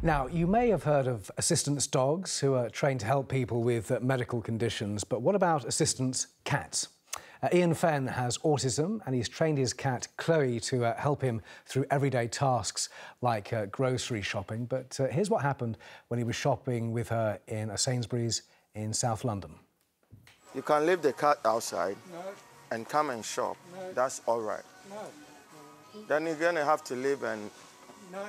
Now, you may have heard of assistance dogs who are trained to help people with medical conditions, but what about assistance cats? Ian Fenn has autism and he's trained his cat Chloe to help him through everyday tasks like grocery shopping. But here's what happened when he was shopping with her in a Sainsbury's in South London. You can leave the cat outside and come and shop. That's all right. Then you're going to have to leave and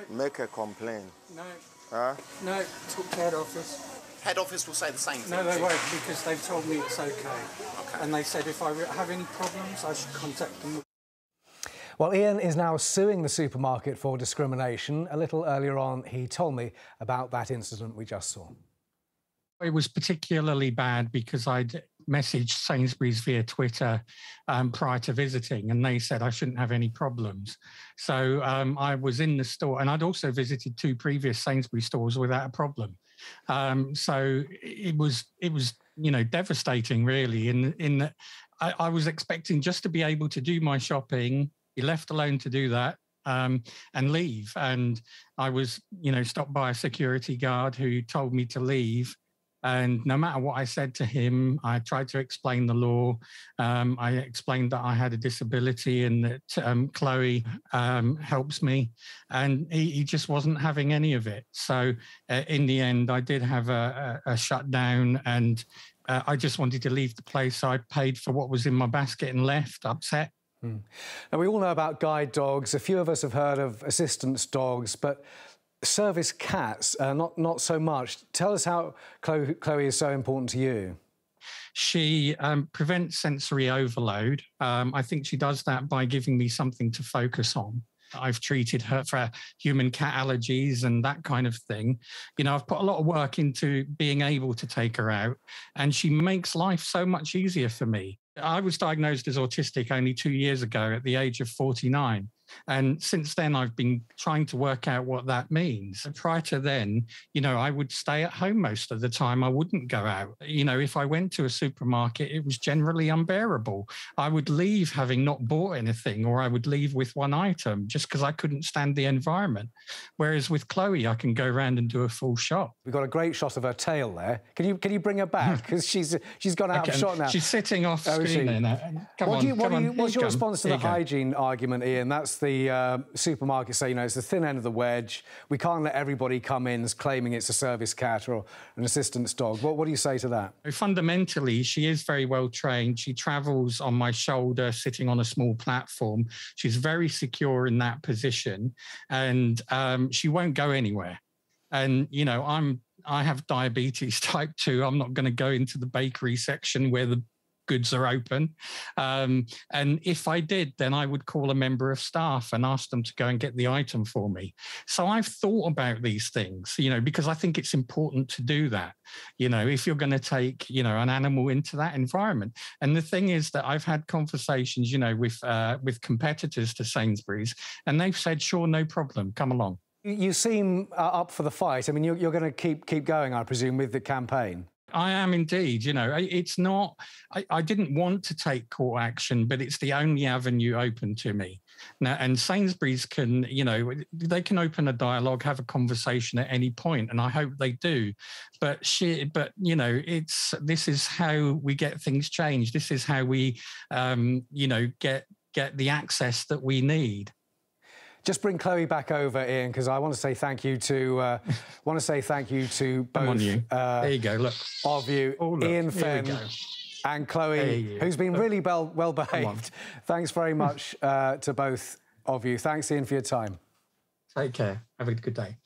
make a complaint. No, talk to head office. Head office will say the same thing. No, they won't, because they've told me it's okay. And they said if I have any problems, I should contact them. Well, Ian is now suing the supermarket for discrimination. A little earlier on, he told me about that incident we just saw. It was particularly bad because I'd messaged Sainsbury's via Twitter prior to visiting, and they said I shouldn't have any problems. So I was in the store, and I'd also visited 2 previous Sainsbury's stores without a problem. So it was devastating, really. In that I was expecting just to be able to do my shopping, be left alone to do that, and leave. And I was, stopped by a security guard who told me to leave. And no matter what I said to him, I tried to explain the law. I explained that I had a disability and that Chloe helps me. And he just wasn't having any of it. So in the end, I did have a shutdown, and I just wanted to leave the place. So I paid for what was in my basket and left, upset. Now, we all know about guide dogs. A few of us have heard of assistance dogs, but service cats, not so much. Tell us how Chloe is so important to you. She prevents sensory overload. I think she does that by giving me something to focus on. I've treated her for human cat allergies and that kind of thing. I've put a lot of work into being able to take her out, and she makes life so much easier for me. I was diagnosed as autistic only 2 years ago at the age of 49. And since then, I've been trying to work out what that means. Prior to then, I would stay at home most of the time. I wouldn't go out. If I went to a supermarket, it was generally unbearable. I would leave having not bought anything, or I would leave with one item just because I couldn't stand the environment. Whereas with Chloe, I can go around and do a full shop. We've got a great shot of her tail there. Can you bring her back? Because she's gone out of shot now. She's sitting off screen. What's your response to the hygiene argument, Ian? That's the supermarket say, it's the thin end of the wedge. We can't let everybody come in claiming it's a service cat or an assistance dog. What do you say to that? Fundamentally, she is very well trained. She travels on my shoulder, sitting on a small platform. She's very secure in that position, and she won't go anywhere. And, I have diabetes type 2. I'm not going to go into the bakery section where the goods are open. And if I did, then I would call a member of staff and ask them to go and get the item for me. So I've thought about these things, because I think it's important to do that, if you're going to take, an animal into that environment. And the thing is that I've had conversations, with competitors to Sainsbury's, and they've said, sure, no problem, come along. You seem up for the fight. I mean, you're going to keep going, I presume, with the campaign. I am indeed. It's not, I didn't want to take court action, but it's the only avenue open to me. Now, and Sainsbury's can, they can open a dialogue, have a conversation at any point, and I hope they do. But this is how we get things changed. This is how we, get the access that we need. Just bring Chloe back over, Ian, because I want to say thank you to both. There you go. Look of you, Ian Fenn and Chloe, who's been really well behaved. Thanks very much to both of you. Thanks, Ian, for your time. Take care. Have a good day.